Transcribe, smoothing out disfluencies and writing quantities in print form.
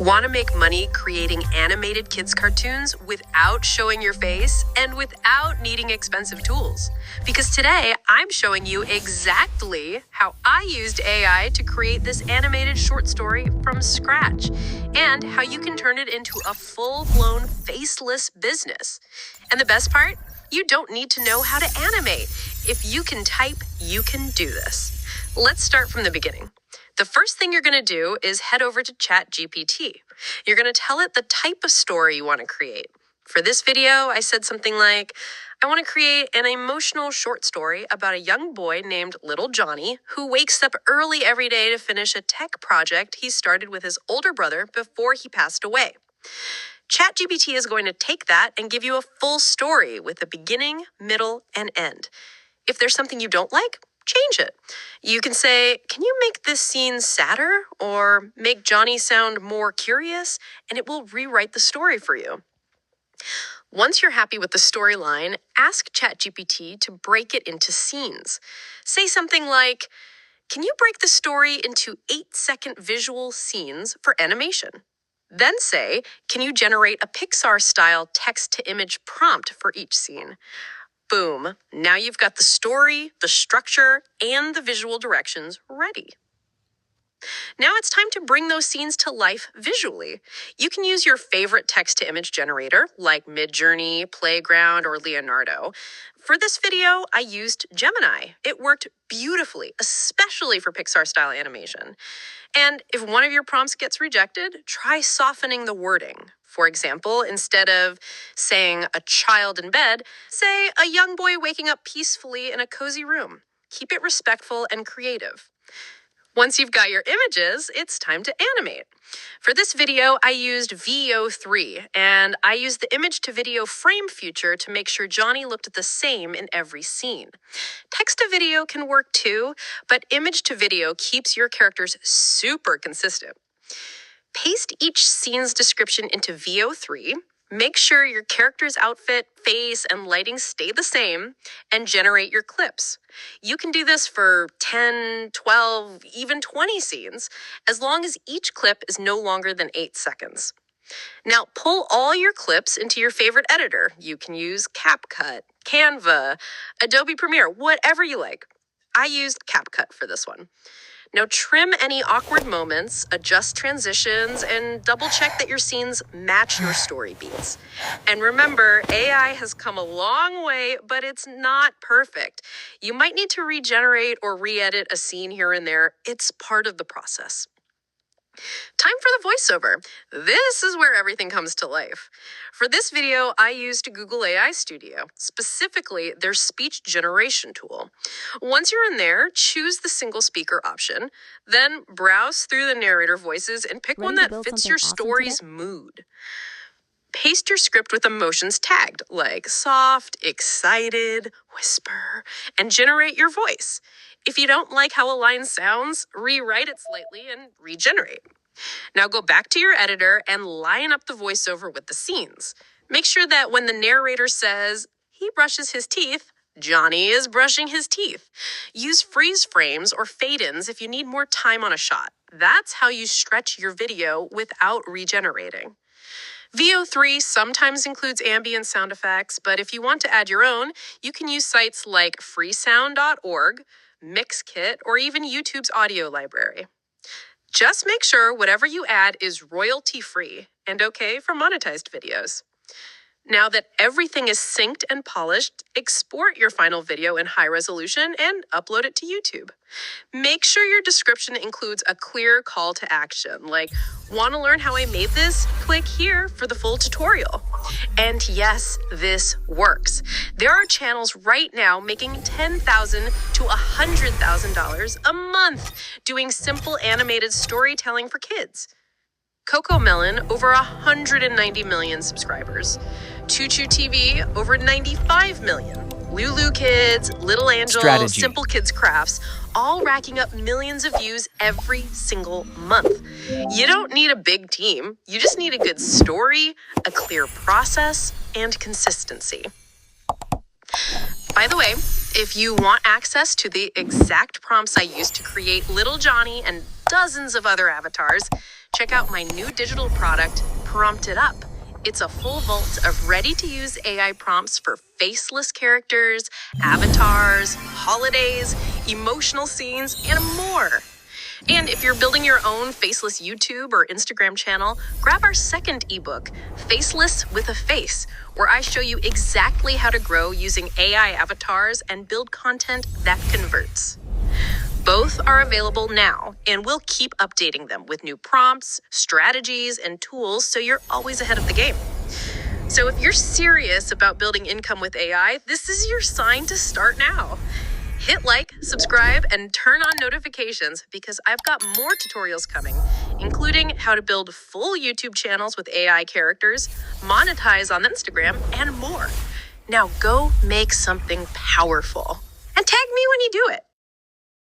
Want to make money creating animated kids cartoons without showing your face and without needing expensive tools? Because today I'm showing you exactly how I used AI to create this animated short story from scratch and how you can turn it into a full-blown faceless business. And the best part? You don't need to know how to animate. If you can type, you can do this. Let's start from the beginning. The first thing you're going to do is head over to ChatGPT. You're going to tell it the type of story you want to create. For this video, I said something like, I want to create an emotional short story about a young boy named Little Johnny who wakes up early every day to finish a tech project he started with his older brother before he passed away. ChatGPT is going to take that and give you a full story with a beginning, middle, and end. If there's something you don't like, change it. You can say, can you make this scene sadder or make Johnny sound more curious? And it will rewrite the story for you. Once you're happy with the storyline, ask ChatGPT to break it into scenes. Say something like, can you break the story into 8-second visual scenes for animation? Then say, can you generate a Pixar-style text-to-image prompt for each scene? Boom, now you've got the story, the structure, and the visual directions ready. Now it's time to bring those scenes to life visually. You can use your favorite text-to-image generator like Midjourney, Playground, or Leonardo. For this video, I used Gemini. It worked beautifully, especially for Pixar-style animation. And if one of your prompts gets rejected, try softening the wording. For example, instead of saying a child in bed, say a young boy waking up peacefully in a cozy room. Keep it respectful and creative. Once you've got your images, it's time to animate. For this video, I used VEO3, and I used the image-to-video frame feature to make sure Johnny looked the same in every scene. Text-to-video can work too, but image-to-video keeps your characters super consistent. Paste each scene's description into VEO3, make sure your character's outfit, face, and lighting stay the same, and generate your clips. You can do this for 10, 12, even 20 scenes, as long as each clip is no longer than 8 seconds. Now, pull all your clips into your favorite editor. You can use CapCut, Canva, Adobe Premiere, whatever you like. I used CapCut for this one. Now trim any awkward moments, adjust transitions, and double check that your scenes match your story beats. And remember, AI has come a long way, but it's not perfect. You might need to regenerate or re-edit a scene here and there. It's part of the process. Time for the voiceover. This is where everything comes to life. For this video, I used Google AI Studio, specifically their speech generation tool. Once you're in there, choose the single speaker option, then browse through the narrator voices and pick one that fits your story's mood. Paste your script with emotions tagged, like soft, excited, whisper, and generate your voice. If you don't like how a line sounds, rewrite it slightly and regenerate. Now go back to your editor and line up the voiceover with the scenes. Make sure that when the narrator says, he brushes his teeth, Johnny is brushing his teeth. Use freeze frames or fade-ins if you need more time on a shot. That's how you stretch your video without regenerating. VEO3 sometimes includes ambient sound effects, but if you want to add your own, you can use sites like freesound.org, Mixkit, or even YouTube's audio library. Just make sure whatever you add is royalty-free and okay for monetized videos. Now that everything is synced and polished, export your final video in high resolution and upload it to YouTube. Make sure your description includes a clear call to action, like, want to learn how I made this? Click here for the full tutorial. And yes, this works. There are channels right now making $10,000 to $100,000 a month doing simple animated storytelling for kids. Cocomelon, over 190 million subscribers. ChuChu TV, over 95 million. Lulu Kids, Little Angel, Strategy. Simple Kids Crafts, all racking up millions of views every single month. You don't need a big team. You just need a good story, a clear process, and consistency. By the way, if you want access to the exact prompts I used to create Little Johnny and dozens of other avatars, check out my new digital product, Prompt It Up. It's a full vault of ready-to-use AI prompts for faceless characters, avatars, holidays, emotional scenes, and more. And if you're building your own faceless YouTube or Instagram channel, grab our second ebook, Faceless with a Face, where I show you exactly how to grow using AI avatars and build content that converts. Both are available now, and we'll keep updating them with new prompts, strategies, and tools so you're always ahead of the game. So if you're serious about building income with AI, this is your sign to start now. Hit like, subscribe, and turn on notifications because I've got more tutorials coming, including how to build full YouTube channels with AI characters, monetize on Instagram, and more. Now go make something powerful and tag me when you do it.